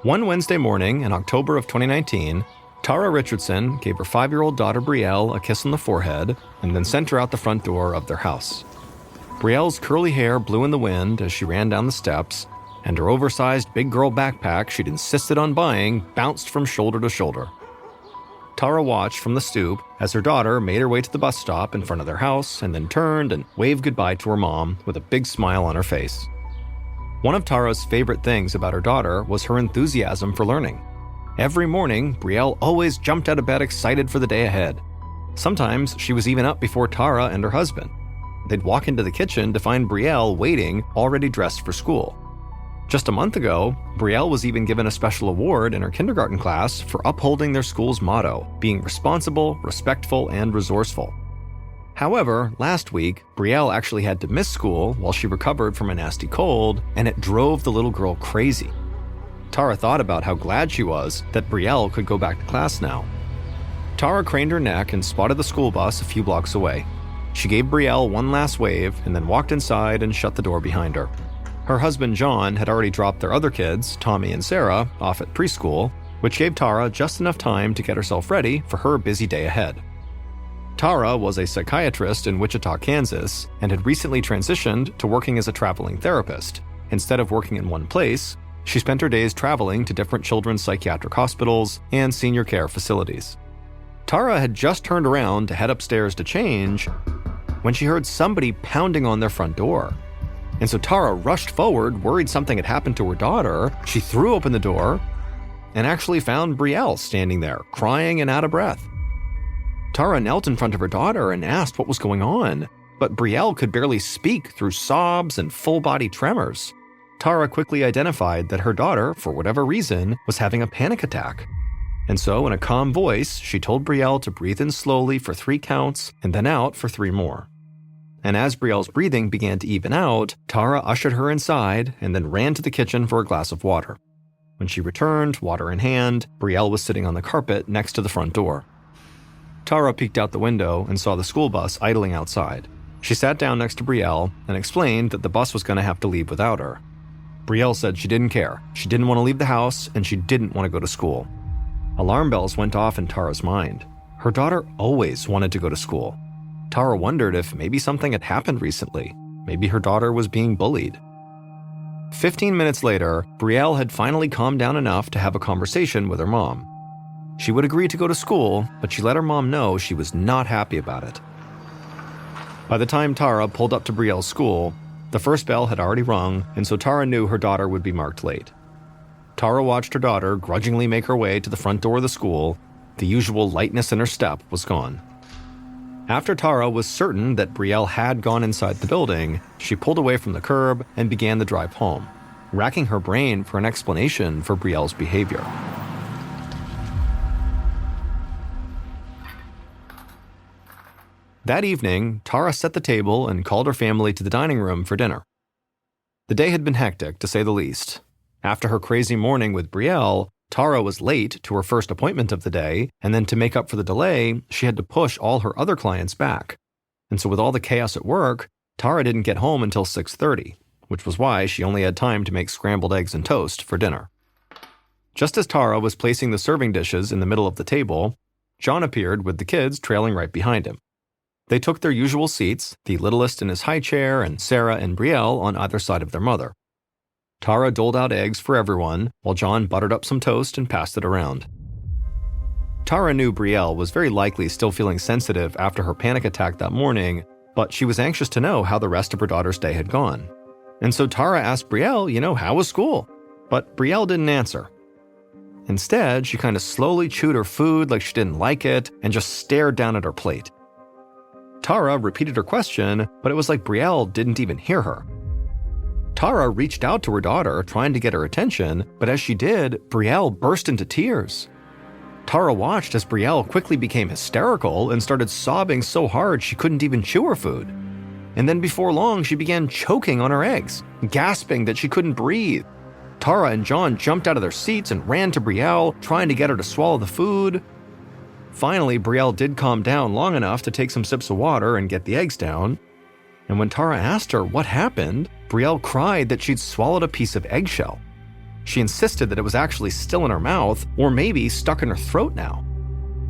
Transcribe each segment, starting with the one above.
One Wednesday morning in October of 2019, Tara Richardson gave her 5-year-old daughter Brielle a kiss on the forehead and then sent her out the front door of their house. Brielle's curly hair blew in the wind as she ran down the steps, and her oversized big girl backpack she'd insisted on buying bounced from shoulder to shoulder. Tara watched from the stoop as her daughter made her way to the bus stop in front of their house and then turned and waved goodbye to her mom with a big smile on her face. One of Tara's favorite things about her daughter was her enthusiasm for learning. Every morning, Brielle always jumped out of bed excited for the day ahead. Sometimes she was even up before Tara and her husband. They'd walk into the kitchen to find Brielle waiting, already dressed for school. Just a month ago, Brielle was even given a special award in her kindergarten class for upholding their school's motto, being responsible, respectful, and resourceful. However, last week, Brielle actually had to miss school while she recovered from a nasty cold, and it drove the little girl crazy. Tara thought about how glad she was that Brielle could go back to class now. Tara craned her neck and spotted the school bus a few blocks away. She gave Brielle one last wave and then walked inside and shut the door behind her. Her husband John had already dropped their other kids, Tommy and Sarah, off at preschool, which gave Tara just enough time to get herself ready for her busy day ahead. Tara was a psychiatrist in Wichita, Kansas, and had recently transitioned to working as a traveling therapist. Instead of working in one place, she spent her days traveling to different children's psychiatric hospitals and senior care facilities. Tara had just turned around to head upstairs to change when she heard somebody pounding on their front door. And so Tara rushed forward, worried something had happened to her daughter. She threw open the door and actually found Brielle standing there, crying and out of breath. Tara knelt in front of her daughter and asked what was going on, but Brielle could barely speak through sobs and full-body tremors. Tara quickly identified that her daughter, for whatever reason, was having a panic attack. And so, in a calm voice, she told Brielle to breathe in slowly for 3 counts and then out for 3 more. And as Brielle's breathing began to even out, Tara ushered her inside and then ran to the kitchen for a glass of water. When she returned, water in hand, Brielle was sitting on the carpet next to the front door. Tara peeked out the window and saw the school bus idling outside. She sat down next to Brielle and explained that the bus was going to have to leave without her. Brielle said she didn't care. She didn't want to leave the house and she didn't want to go to school. Alarm bells went off in Tara's mind. Her daughter always wanted to go to school. Tara wondered if maybe something had happened recently. Maybe her daughter was being bullied. 15 minutes later, Brielle had finally calmed down enough to have a conversation with her mom. She would agree to go to school, but she let her mom know she was not happy about it. By the time Tara pulled up to Brielle's school, the first bell had already rung, and so Tara knew her daughter would be marked late. Tara watched her daughter grudgingly make her way to the front door of the school. The usual lightness in her step was gone. After Tara was certain that Brielle had gone inside the building, she pulled away from the curb and began the drive home, racking her brain for an explanation for Brielle's behavior. That evening, Tara set the table and called her family to the dining room for dinner. The day had been hectic, to say the least. After her crazy morning with Brielle, Tara was late to her first appointment of the day, and then to make up for the delay, she had to push all her other clients back. And so with all the chaos at work, Tara didn't get home until 6:30, which was why she only had time to make scrambled eggs and toast for dinner. Just as Tara was placing the serving dishes in the middle of the table, John appeared with the kids trailing right behind him. They took their usual seats, the littlest in his high chair and Sarah and Brielle on either side of their mother. Tara doled out eggs for everyone, while John buttered up some toast and passed it around. Tara knew Brielle was very likely still feeling sensitive after her panic attack that morning, but she was anxious to know how the rest of her daughter's day had gone. And so Tara asked Brielle, how was school? But Brielle didn't answer. Instead, she kind of slowly chewed her food like she didn't like it and just stared down at her plate. Tara repeated her question, but it was like Brielle didn't even hear her. Tara reached out to her daughter, trying to get her attention, but as she did, Brielle burst into tears. Tara watched as Brielle quickly became hysterical and started sobbing so hard she couldn't even chew her food. And then before long, she began choking on her eggs, gasping that she couldn't breathe. Tara and John jumped out of their seats and ran to Brielle, trying to get her to swallow the food. Finally, Brielle did calm down long enough to take some sips of water and get the eggs down. And when Tara asked her what happened, Brielle cried that she'd swallowed a piece of eggshell. She insisted that it was actually still in her mouth, or maybe stuck in her throat now.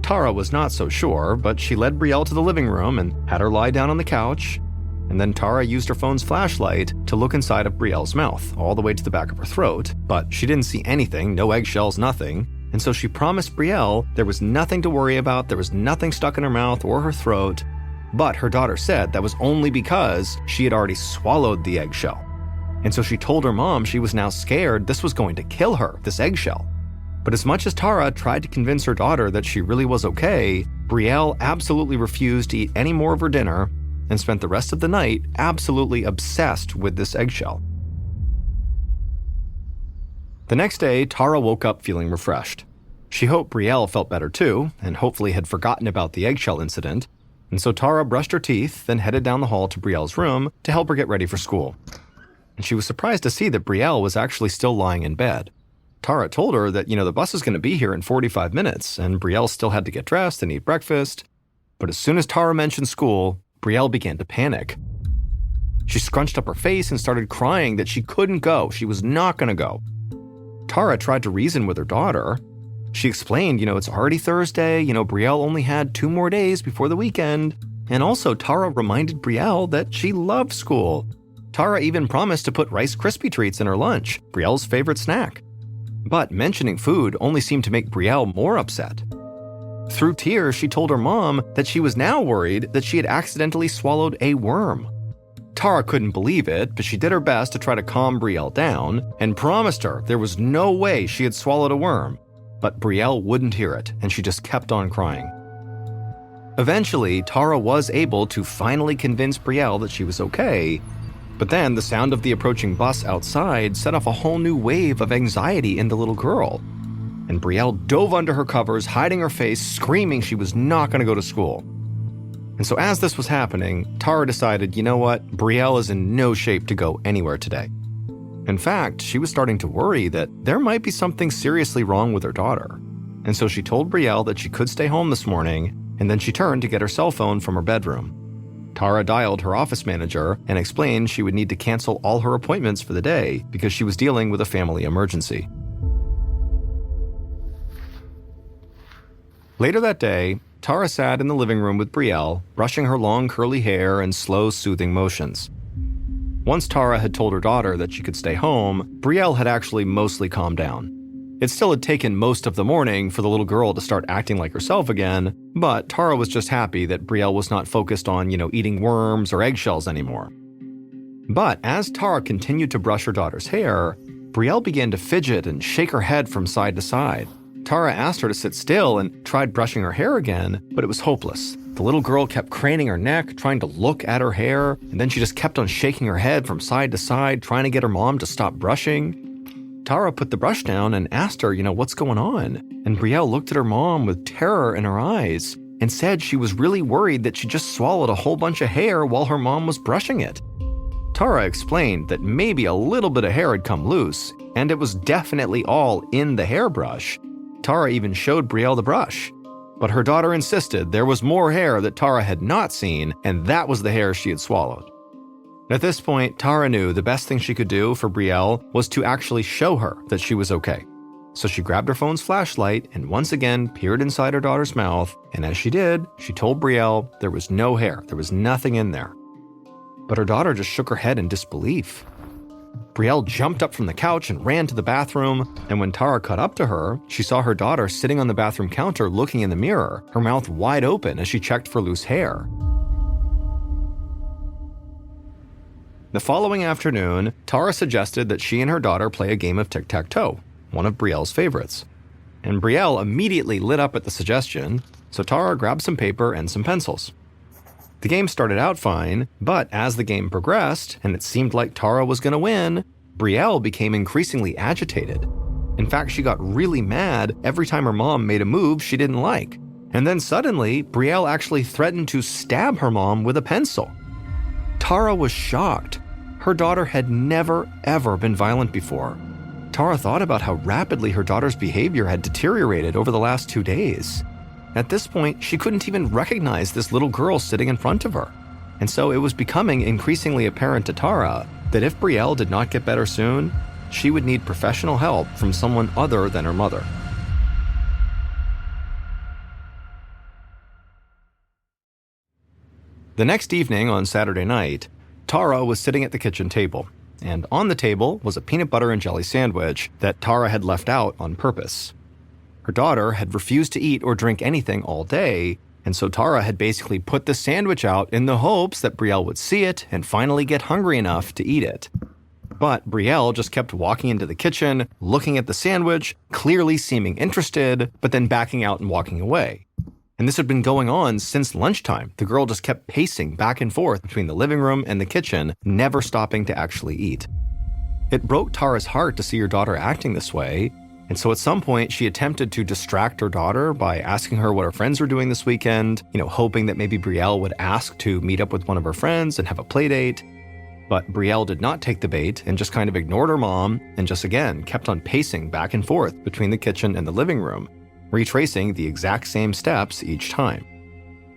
Tara was not so sure, but she led Brielle to the living room and had her lie down on the couch. And then Tara used her phone's flashlight to look inside of Brielle's mouth, all the way to the back of her throat, but she didn't see anything, no eggshells, nothing. And so she promised Brielle there was nothing to worry about, there was nothing stuck in her mouth or her throat. But her daughter said that was only because she had already swallowed the eggshell. And so she told her mom she was now scared this was going to kill her, this eggshell. But as much as Tara tried to convince her daughter that she really was okay, Brielle absolutely refused to eat any more of her dinner and spent the rest of the night absolutely obsessed with this eggshell. The next day, Tara woke up feeling refreshed. She hoped Brielle felt better too, and hopefully had forgotten about the eggshell incident, and so Tara brushed her teeth, then headed down the hall to Brielle's room to help her get ready for school. And she was surprised to see that Brielle was actually still lying in bed. Tara told her that, the bus is going to be here in 45 minutes, and Brielle still had to get dressed and eat breakfast. But as soon as Tara mentioned school, Brielle began to panic. She scrunched up her face and started crying that she couldn't go. She was not going to go. Tara tried to reason with her daughter. She explained, it's already Thursday, Brielle only had 2 more days before the weekend. And also, Tara reminded Brielle that she loved school. Tara even promised to put Rice Krispie treats in her lunch, Brielle's favorite snack. But mentioning food only seemed to make Brielle more upset. Through tears, she told her mom that she was now worried that she had accidentally swallowed a worm. Tara couldn't believe it, but she did her best to try to calm Brielle down and promised her there was no way she had swallowed a worm. But Brielle wouldn't hear it, and she just kept on crying. Eventually, Tara was able to finally convince Brielle that she was okay, but then the sound of the approaching bus outside set off a whole new wave of anxiety in the little girl. And Brielle dove under her covers, hiding her face, screaming she was not going to go to school. And so as this was happening, Tara decided, you know what, Brielle is in no shape to go anywhere today. In fact, she was starting to worry that there might be something seriously wrong with her daughter. And so she told Brielle that she could stay home this morning, and then she turned to get her cell phone from her bedroom. Tara dialed her office manager and explained she would need to cancel all her appointments for the day because she was dealing with a family emergency. Later that day, Tara sat in the living room with Brielle, brushing her long curly hair in slow, soothing motions. Once Tara had told her daughter that she could stay home, Brielle had actually mostly calmed down. It still had taken most of the morning for the little girl to start acting like herself again, but Tara was just happy that Brielle was not focused on, eating worms or eggshells anymore. But as Tara continued to brush her daughter's hair, Brielle began to fidget and shake her head from side to side. Tara asked her to sit still and tried brushing her hair again, but it was hopeless. The little girl kept craning her neck, trying to look at her hair, and then she just kept on shaking her head from side to side, trying to get her mom to stop brushing. Tara put the brush down and asked her, what's going on? And Brielle looked at her mom with terror in her eyes and said she was really worried that she just swallowed a whole bunch of hair while her mom was brushing it. Tara explained that maybe a little bit of hair had come loose, and it was definitely all in the hairbrush. Tara even showed Brielle the brush. But her daughter insisted there was more hair that Tara had not seen, and that was the hair she had swallowed. At this point, Tara knew the best thing she could do for Brielle was to actually show her that she was okay. So she grabbed her phone's flashlight and once again peered inside her daughter's mouth, and as she did, she told Brielle there was no hair, there was nothing in there. But her daughter just shook her head in disbelief. Brielle jumped up from the couch and ran to the bathroom, and when Tara caught up to her, she saw her daughter sitting on the bathroom counter looking in the mirror, her mouth wide open as she checked for loose hair. The following afternoon, Tara suggested that she and her daughter play a game of tic-tac-toe, one of Brielle's favorites. And Brielle immediately lit up at the suggestion, so Tara grabbed some paper and some pencils. The game started out fine, but as the game progressed, and it seemed like Tara was going to win, Brielle became increasingly agitated. In fact, she got really mad every time her mom made a move she didn't like. And then suddenly, Brielle actually threatened to stab her mom with a pencil. Tara was shocked. Her daughter had never, ever been violent before. Tara thought about how rapidly her daughter's behavior had deteriorated over the last 2 days. At this point, she couldn't even recognize this little girl sitting in front of her. And so it was becoming increasingly apparent to Tara that if Brielle did not get better soon, she would need professional help from someone other than her mother. The next evening on Saturday night, Tara was sitting at the kitchen table, and on the table was a peanut butter and jelly sandwich that Tara had left out on purpose. Her daughter had refused to eat or drink anything all day, and so Tara had basically put the sandwich out in the hopes that Brielle would see it and finally get hungry enough to eat it. But Brielle just kept walking into the kitchen, looking at the sandwich, clearly seeming interested, but then backing out and walking away. And this had been going on since lunchtime. The girl just kept pacing back and forth between the living room and the kitchen, never stopping to actually eat. It broke Tara's heart to see her daughter acting this way, and so at some point she attempted to distract her daughter by asking her what her friends were doing this weekend, hoping that maybe Brielle would ask to meet up with one of her friends and have a play date. But Brielle did not take the bait and just kind of ignored her mom and just again kept on pacing back and forth between the kitchen and the living room, retracing the exact same steps each time.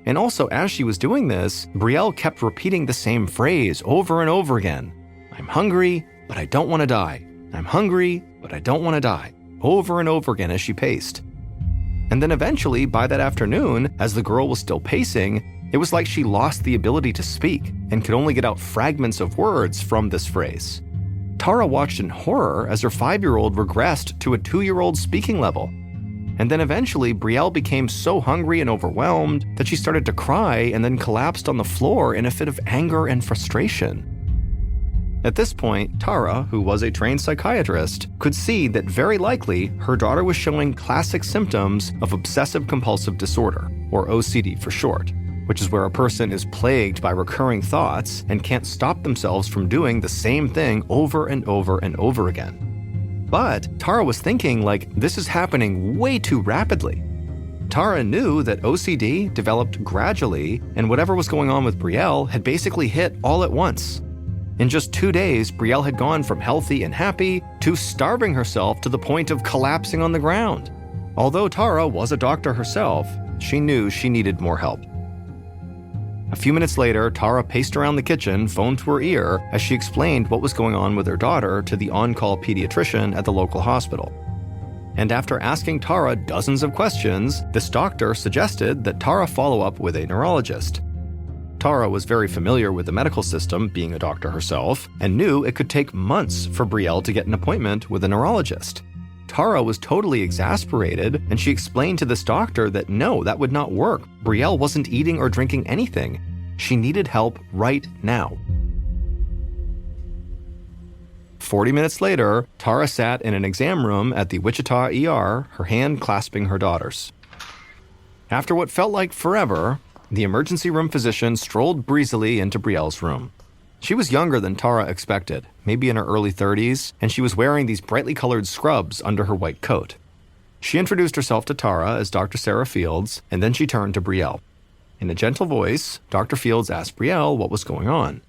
And also, as she was doing this, Brielle kept repeating the same phrase over and over again. "I'm hungry, but I don't want to die. I'm hungry, but I don't want to die," over and over again as she paced. And then eventually, by that afternoon, as the girl was still pacing, it was like she lost the ability to speak and could only get out fragments of words from this phrase. Tara watched in horror as her 5-year-old regressed to a 2-year-old speaking level. And then eventually, Brielle became so hungry and overwhelmed that she started to cry and then collapsed on the floor in a fit of anger and frustration. At this point, Tara, who was a trained psychiatrist, could see that very likely her daughter was showing classic symptoms of obsessive-compulsive disorder, or OCD for short, which is where a person is plagued by recurring thoughts and can't stop themselves from doing the same thing over and over and over again. But Tara was thinking, this is happening way too rapidly. Tara knew that OCD developed gradually, and whatever was going on with Brielle had basically hit all at once. In just 2 days, Brielle had gone from healthy and happy to starving herself to the point of collapsing on the ground. Although Tara was a doctor herself, she knew she needed more help. A few minutes later, Tara paced around the kitchen, phone to her ear, as she explained what was going on with her daughter to the on-call pediatrician at the local hospital. And after asking Tara dozens of questions, this doctor suggested that Tara follow up with a neurologist. Tara was very familiar with the medical system, being a doctor herself, and knew it could take months for Brielle to get an appointment with a neurologist. Tara was totally exasperated, and she explained to this doctor that no, that would not work. Brielle wasn't eating or drinking anything. She needed help right now. 40 minutes later, Tara sat in an exam room at the Wichita ER, her hand clasping her daughter's. After what felt like forever, the emergency room physician strolled breezily into Brielle's room. She was younger than Tara expected, maybe in her early 30s, and she was wearing these brightly colored scrubs under her white coat. She introduced herself to Tara as Dr. Sarah Fields, and then she turned to Brielle. In a gentle voice, Dr. Fields asked Brielle what was going on.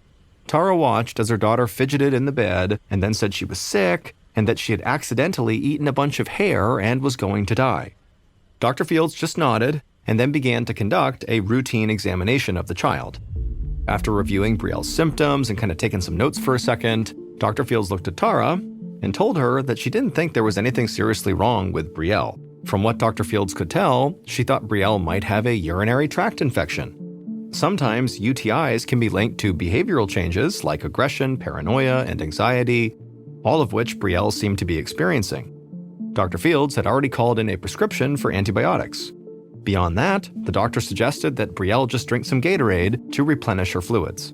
Tara watched as her daughter fidgeted in the bed and then said she was sick and that she had accidentally eaten a bunch of hair and was going to die. Dr. Fields just nodded and then began to conduct a routine examination of the child. After reviewing Brielle's symptoms and kind of taking some notes for a second, Dr. Fields looked at Tara and told her that she didn't think there was anything seriously wrong with Brielle. From what Dr. Fields could tell, she thought Brielle might have a urinary tract infection. Sometimes UTIs can be linked to behavioral changes like aggression, paranoia, and anxiety, all of which Brielle seemed to be experiencing. Dr. Fields had already called in a prescription for antibiotics. Beyond that, the doctor suggested that Brielle just drink some Gatorade to replenish her fluids.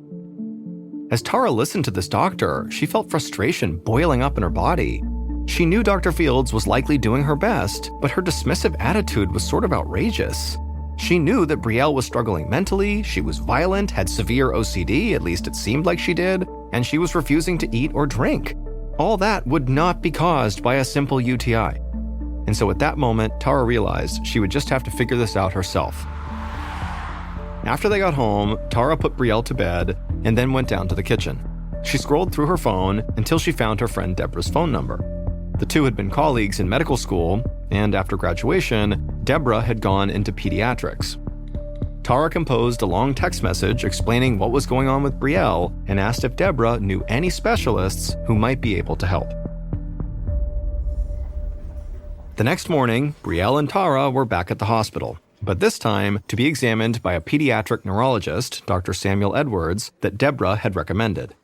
As Tara listened to this doctor, she felt frustration boiling up in her body. She knew Dr. Fields was likely doing her best, but her dismissive attitude was sort of outrageous. She knew that Brielle was struggling mentally, she was violent, had severe OCD, at least it seemed like she did, and she was refusing to eat or drink. All that would not be caused by a simple UTI. And so at that moment, Tara realized she would just have to figure this out herself. After they got home, Tara put Brielle to bed and then went down to the kitchen. She scrolled through her phone until she found her friend Deborah's phone number. The two had been colleagues in medical school, and after graduation, Deborah had gone into pediatrics. Tara composed a long text message explaining what was going on with Brielle and asked if Deborah knew any specialists who might be able to help. The next morning, Brielle and Tara were back at the hospital, but this time to be examined by a pediatric neurologist, Dr. Samuel Edwards, that Deborah had recommended.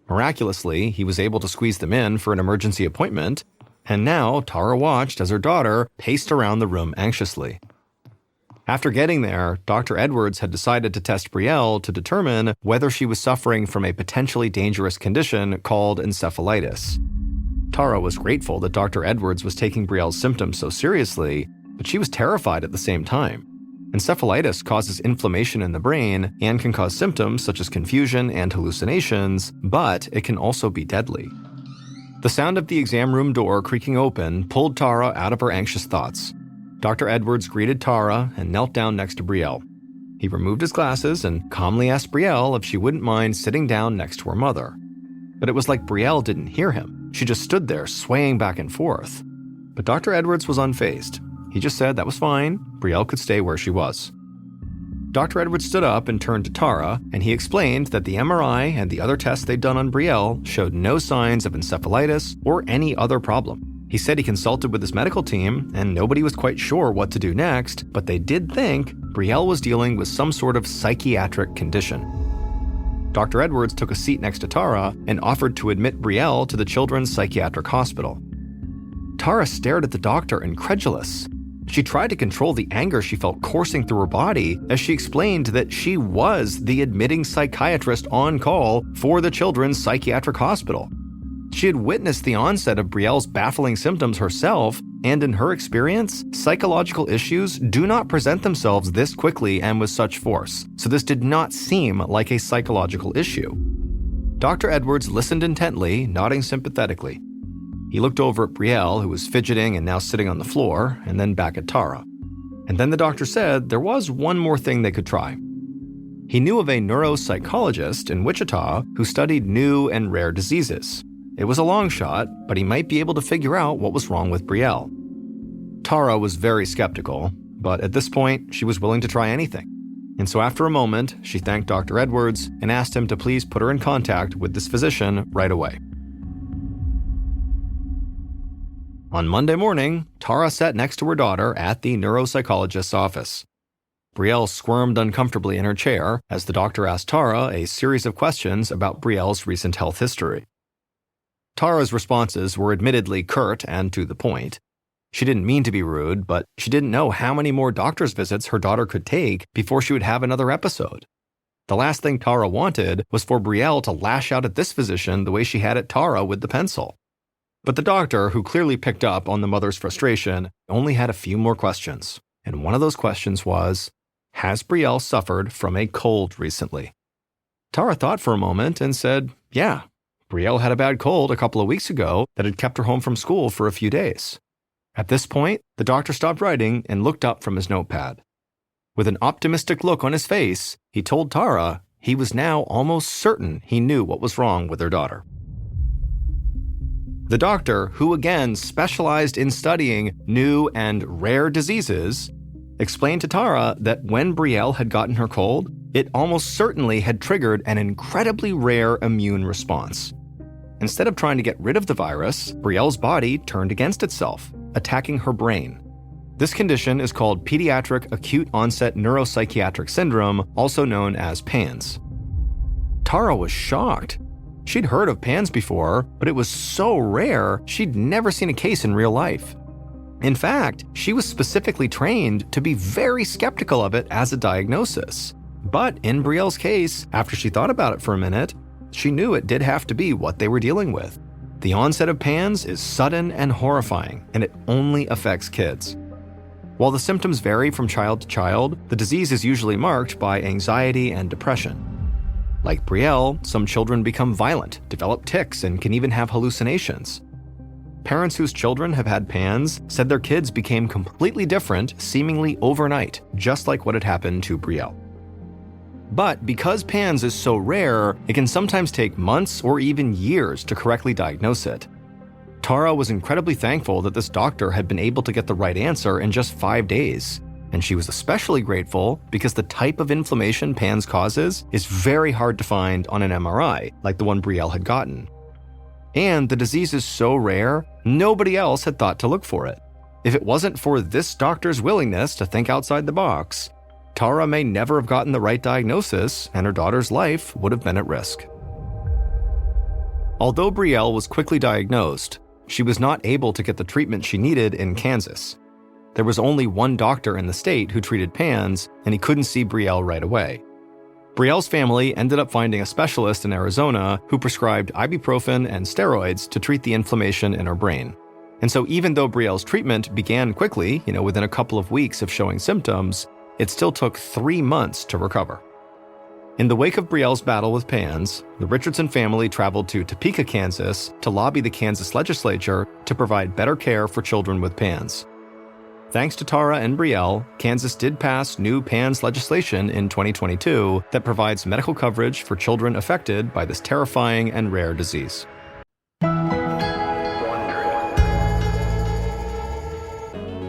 Miraculously, he was able to squeeze them in for an emergency appointment, and now Tara watched as her daughter paced around the room anxiously. After getting there, Dr. Edwards had decided to test Brielle to determine whether she was suffering from a potentially dangerous condition called encephalitis. Tara was grateful that Dr. Edwards was taking Brielle's symptoms so seriously, but she was terrified at the same time. Encephalitis causes inflammation in the brain and can cause symptoms such as confusion and hallucinations, but it can also be deadly. The sound of the exam room door creaking open pulled Tara out of her anxious thoughts. Dr. Edwards greeted Tara and knelt down next to Brielle. He removed his glasses and calmly asked Brielle if she wouldn't mind sitting down next to her mother. But it was like Brielle didn't hear him. She just stood there swaying back and forth. But Dr. Edwards was unfazed. He just said that was fine. Brielle could stay where she was. Dr. Edwards stood up and turned to Tara, and he explained that the MRI and the other tests they'd done on Brielle showed no signs of encephalitis or any other problem. He said he consulted with his medical team, and nobody was quite sure what to do next, but they did think Brielle was dealing with some sort of psychiatric condition. Dr. Edwards took a seat next to Tara and offered to admit Brielle to the Children's Psychiatric Hospital. Tara stared at the doctor, incredulous. She tried to control the anger she felt coursing through her body as she explained that she was the admitting psychiatrist on call for the Children's Psychiatric Hospital. She had witnessed the onset of Brielle's baffling symptoms herself, and in her experience, psychological issues do not present themselves this quickly and with such force, so this did not seem like a psychological issue. Dr. Edwards listened intently, nodding sympathetically. He looked over at Brielle, who was fidgeting and now sitting on the floor, and then back at Tara. And then the doctor said there was one more thing they could try. He knew of a neuropsychologist in Wichita who studied new and rare diseases. It was a long shot, but he might be able to figure out what was wrong with Brielle. Tara was very skeptical, but at this point, she was willing to try anything. And so after a moment, she thanked Dr. Edwards and asked him to please put her in contact with this physician right away. On Monday morning, Tara sat next to her daughter at the neuropsychologist's office. Brielle squirmed uncomfortably in her chair as the doctor asked Tara a series of questions about Brielle's recent health history. Tara's responses were admittedly curt and to the point. She didn't mean to be rude, but she didn't know how many more doctor's visits her daughter could take before she would have another episode. The last thing Tara wanted was for Brielle to lash out at this physician the way she had at Tara with the pencil. But the doctor, who clearly picked up on the mother's frustration, only had a few more questions. And one of those questions was, has Brielle suffered from a cold recently? Tara thought for a moment and said, yeah. Brielle had a bad cold a couple of weeks ago that had kept her home from school for a few days. At this point, the doctor stopped writing and looked up from his notepad. With an optimistic look on his face, he told Tara he was now almost certain he knew what was wrong with her daughter. The doctor, who again specialized in studying new and rare diseases, explained to Tara that when Brielle had gotten her cold, it almost certainly had triggered an incredibly rare immune response. Instead of trying to get rid of the virus, Brielle's body turned against itself, attacking her brain. This condition is called Pediatric Acute Onset Neuropsychiatric Syndrome, also known as PANS. Tara was shocked. She'd heard of PANS before, but it was so rare she'd never seen a case in real life. In fact, she was specifically trained to be very skeptical of it as a diagnosis. But in Brielle's case, after she thought about it for a minute, she knew it did have to be what they were dealing with. The onset of PANS is sudden and horrifying, and it only affects kids. While the symptoms vary from child to child, the disease is usually marked by anxiety and depression. Like Brielle, some children become violent, develop tics, and can even have hallucinations. Parents whose children have had PANS said their kids became completely different, seemingly overnight, just like what had happened to Brielle. But because PANS is so rare, it can sometimes take months or even years to correctly diagnose it. Tara was incredibly thankful that this doctor had been able to get the right answer in just 5 days. And she was especially grateful because the type of inflammation PANS causes is very hard to find on an MRI, like the one Brielle had gotten. And the disease is so rare, nobody else had thought to look for it. If it wasn't for this doctor's willingness to think outside the box, Tara may never have gotten the right diagnosis, and her daughter's life would have been at risk. Although Brielle was quickly diagnosed, she was not able to get the treatment she needed in Kansas. There was only one doctor in the state who treated PANS, and he couldn't see Brielle right away. Brielle's family ended up finding a specialist in Arizona who prescribed ibuprofen and steroids to treat the inflammation in her brain. And so even though Brielle's treatment began quickly, within a couple of weeks of showing symptoms, it still took 3 months to recover. In the wake of Brielle's battle with PANS, the Richardson family traveled to Topeka, Kansas to lobby the Kansas legislature to provide better care for children with PANS. Thanks to Tara and Brielle, Kansas did pass new PANS legislation in 2022 that provides medical coverage for children affected by this terrifying and rare disease.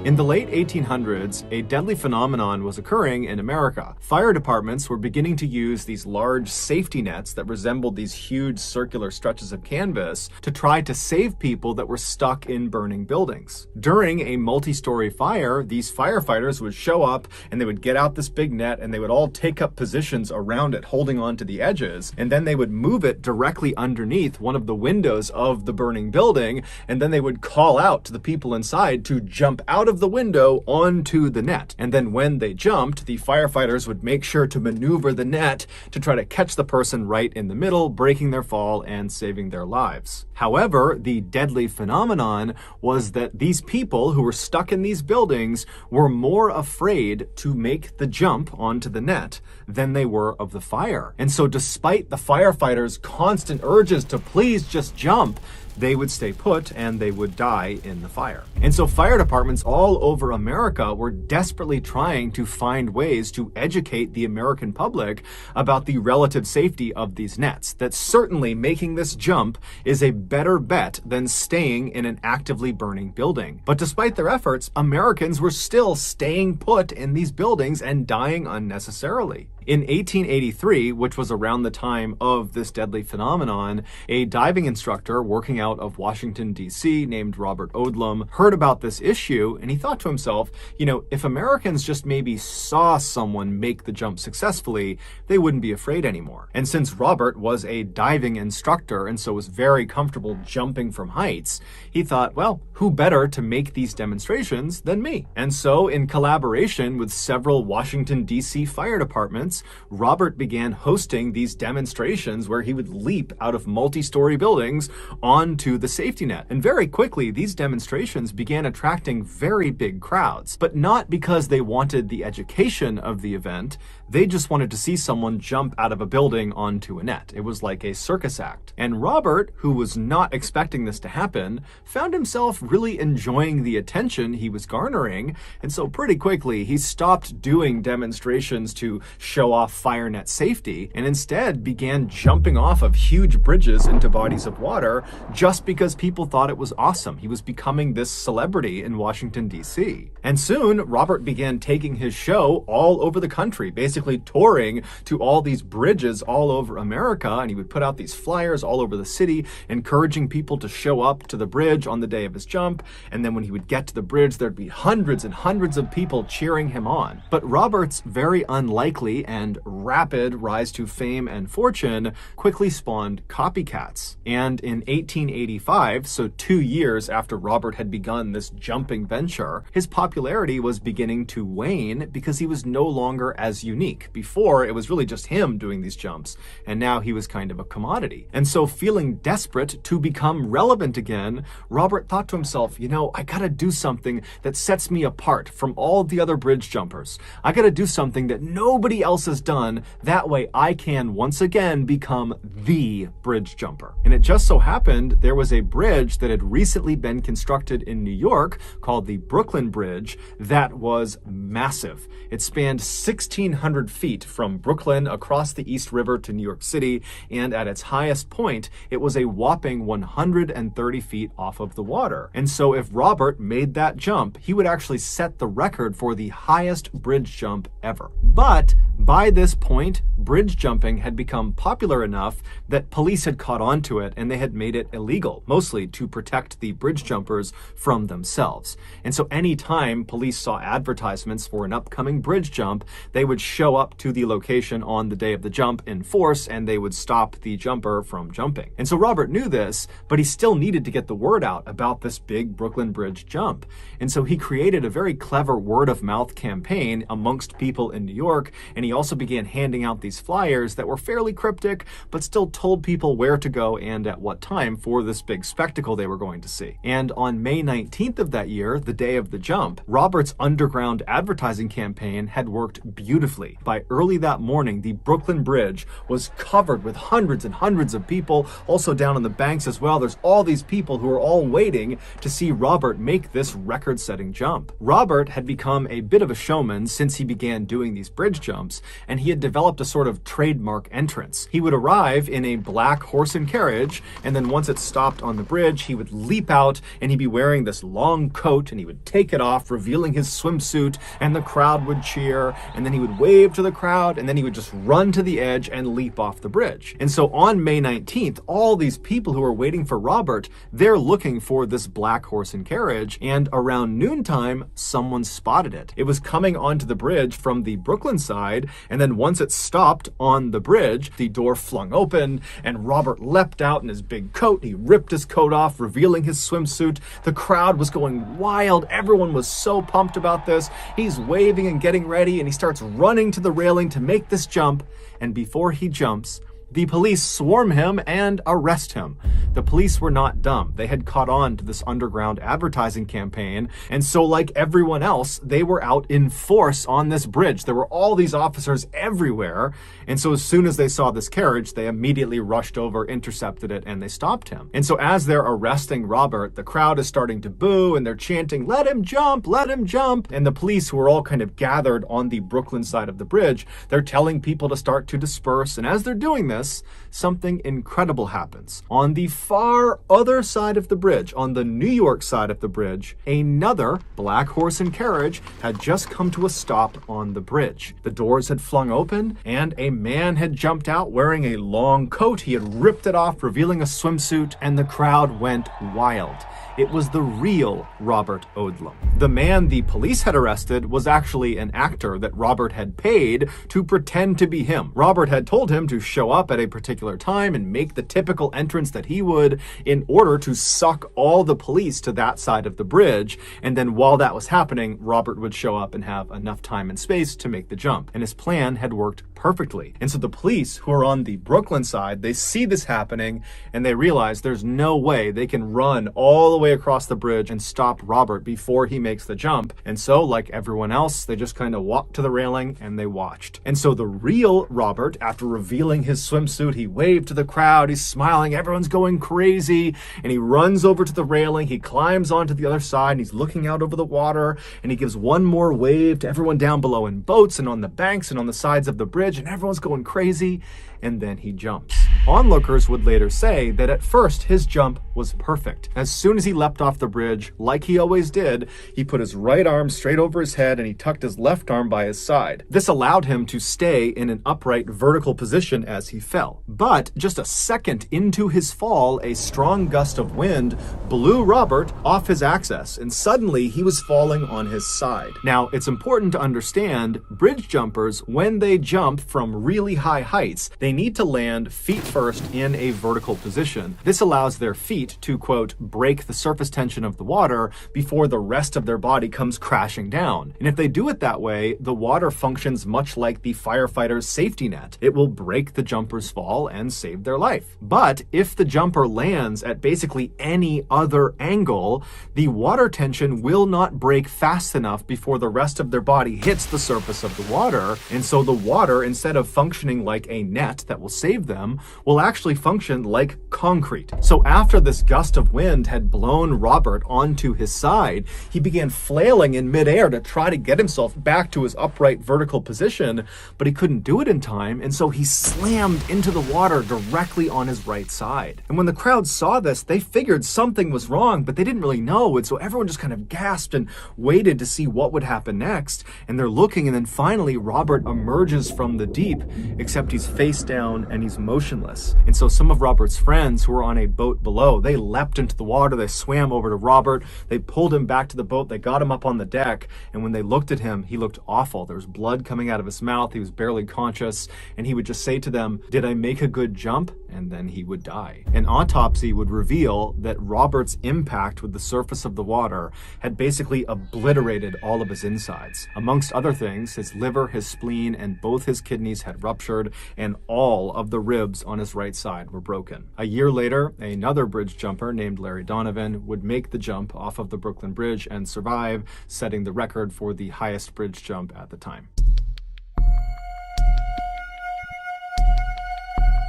In the late 1800s, a deadly phenomenon was occurring in America. Fire departments were beginning to use these large safety nets that resembled these huge circular stretches of canvas to try to save people that were stuck in burning buildings. During a multi-story fire, these firefighters would show up and they would get out this big net and they would all take up positions around it, holding on to the edges, and then they would move it directly underneath one of the windows of the burning building, and then they would call out to the people inside to jump out of the window onto the net. And then when they jumped, the firefighters would make sure to maneuver the net to try to catch the person right in the middle, breaking their fall and saving their lives. However, the deadly phenomenon was that these people who were stuck in these buildings were more afraid to make the jump onto the net than they were of the fire. And so despite the firefighters' constant urges to please just jump, they would stay put and they would die in the fire. And so fire departments all over America were desperately trying to find ways to educate the American public about the relative safety of these nets, that certainly making this jump is a better bet than staying in an actively burning building. But despite their efforts, Americans were still staying put in these buildings and dying unnecessarily. In 1883, which was around the time of this deadly phenomenon, a diving instructor working out of Washington, D.C., named Robert Odlum, heard about this issue, and he thought to himself, if Americans just maybe saw someone make the jump successfully, they wouldn't be afraid anymore. And since Robert was a diving instructor and so was very comfortable jumping from heights, he thought, well, who better to make these demonstrations than me? And so, in collaboration with several Washington, D.C. fire departments, Robert began hosting these demonstrations where he would leap out of multi-story buildings onto the safety net. And very quickly, these demonstrations began attracting very big crowds, but not because they wanted the education of the event. They just wanted to see someone jump out of a building onto a net. It was like a circus act. And Robert, who was not expecting this to happen, found himself really enjoying the attention he was garnering. And so pretty quickly, he stopped doing demonstrations to show off fire net safety and instead began jumping off of huge bridges into bodies of water just because people thought it was awesome. He was becoming this celebrity in Washington, D.C. And soon, Robert began taking his show all over the country, basically touring to all these bridges all over America, and he would put out these flyers all over the city, encouraging people to show up to the bridge on the day of his jump, and then when he would get to the bridge, there'd be hundreds and hundreds of people cheering him on. But Robert's very unlikely and rapid rise to fame and fortune quickly spawned copycats. And in 1885, so 2 years after Robert had begun this jumping venture, his popularity was beginning to wane because he was no longer as unique. Before, it was really just him doing these jumps, and now he was kind of a commodity. And so feeling desperate to become relevant again, Robert thought to himself, I gotta do something that sets me apart from all the other bridge jumpers. I gotta do something that nobody else has done. That way I can once again become the bridge jumper. And it just so happened there was a bridge that had recently been constructed in New York called the Brooklyn Bridge that was massive. It spanned 1,600 feet from Brooklyn across the East River to New York City, and at its highest point, it was a whopping 130 feet off of the water. And so if Robert made that jump, he would actually set the record for the highest bridge jump ever. But By this point, bridge jumping had become popular enough that police had caught on to it and they had made it illegal, mostly to protect the bridge jumpers from themselves. And so anytime police saw advertisements for an upcoming bridge jump, they would show up to the location on the day of the jump in force and they would stop the jumper from jumping. And so Robert knew this, but he still needed to get the word out about this big Brooklyn Bridge jump. And so he created a very clever word-of-mouth campaign amongst people in New York, and he also began handing out these flyers that were fairly cryptic, but still told people where to go and at what time for this big spectacle they were going to see. And on May 19th of that year, the day of the jump, Robert's underground advertising campaign had worked beautifully. By early that morning, the Brooklyn Bridge was covered with hundreds and hundreds of people, also down on the banks as well. There's all these people who are all waiting to see Robert make this record-setting jump. Robert had become a bit of a showman since he began doing these bridge jumps, and he had developed a sort of trademark entrance. He would arrive in a black horse and carriage, and then once it stopped on the bridge, he would leap out, and he'd be wearing this long coat, and he would take it off, revealing his swimsuit, and the crowd would cheer, and then he would wave to the crowd, and then he would just run to the edge and leap off the bridge. And so on May 19th, all these people who are waiting for Robert, they're looking for this black horse and carriage, and around noontime, someone spotted it. It was coming onto the bridge from the Brooklyn side, and then once it stopped on the bridge, the door flung open, and Robert leapt out in his big coat. He ripped his coat off, revealing his swimsuit. The crowd was going wild. Everyone was so pumped about this. He's waving and getting ready, and he starts running to the railing to make this jump, and before he jumps, the police swarm him and arrest him. The police were not dumb. They had caught on to this underground advertising campaign, and so like everyone else, they were out in force on this bridge. There were all these officers everywhere, and so as soon as they saw this carriage, they immediately rushed over, intercepted it, and they stopped him. And so as they're arresting Robert, the crowd is starting to boo, and they're chanting, "Let him jump! Let him jump!" And the police, who are all kind of gathered on the Brooklyn side of the bridge, they're telling people to start to disperse, and as they're doing this, something incredible happens. On the far other side of the bridge, on the New York side of the bridge, another black horse and carriage had just come to a stop on the bridge. The doors had flung open, and a man had jumped out wearing a long coat. He had ripped it off, revealing a swimsuit, and the crowd went wild. It was the real Robert Odlum. The man the police had arrested was actually an actor that Robert had paid to pretend to be him. Robert had told him to show up at a particular time and make the typical entrance that he would in order to suck all the police to that side of the bridge. And then while that was happening, Robert would show up and have enough time and space to make the jump. And his plan had worked perfectly. And so the police, who are on the Brooklyn side, they see this happening and they realize there's no way they can run all the way across the bridge and stop Robert before he makes the jump. And so, like everyone else, they just kind of walked to the railing and they watched. And so the real Robert, after revealing his swimsuit, he waved to the crowd, he's smiling, everyone's going crazy, and he runs over to the railing, he climbs onto the other side, and he's looking out over the water, and he gives one more wave to everyone down below in boats and on the banks and on the sides of the bridge, and everyone's going crazy, and then he jumps. Onlookers would later say that at first his jump was perfect. As soon as he leapt off the bridge, like he always did, he put his right arm straight over his head and he tucked his left arm by his side. This allowed him to stay in an upright vertical position as he fell. But just a second into his fall, a strong gust of wind blew Robert off his axis, and suddenly he was falling on his side. Now, it's important to understand, bridge jumpers, when they jump from really high heights, they need to land feet first in a vertical position. This allows their feet to, quote, break the surface tension of the water before the rest of their body comes crashing down. And if they do it that way, the water functions much like the firefighter's safety net. It will break the jumper's fall and save their life. But if the jumper lands at basically any other angle, the water tension will not break fast enough before the rest of their body hits the surface of the water. And so the water, instead of functioning like a net that will save them, will actually function like concrete. So after this gust of wind had blown Robert onto his side, he began flailing in midair to try to get himself back to his upright vertical position, but he couldn't do it in time, and so he slammed into the water directly on his right side. And when the crowd saw this, they figured something was wrong, but they didn't really know, and so everyone just kind of gasped and waited to see what would happen next. And they're looking, and then finally Robert emerges from the deep, except he's face down and he's motionless. And so some of Robert's friends who were on a boat below, they leapt into the water, they swam over to Robert, they pulled him back to the boat, they got him up on the deck, and when they looked at him, he looked awful. There was blood coming out of his mouth, he was barely conscious, and he would just say to them, "Did I make a good jump?" And then he would die. An autopsy would reveal that Robert's impact with the surface of the water had basically obliterated all of his insides. Amongst other things, his liver, his spleen, and both his kidneys had ruptured, and all of the ribs on his right side were broken. A year later, another bridge jumper named Larry Donovan would make the jump off of the Brooklyn Bridge and survive, setting the record for the highest bridge jump at the time.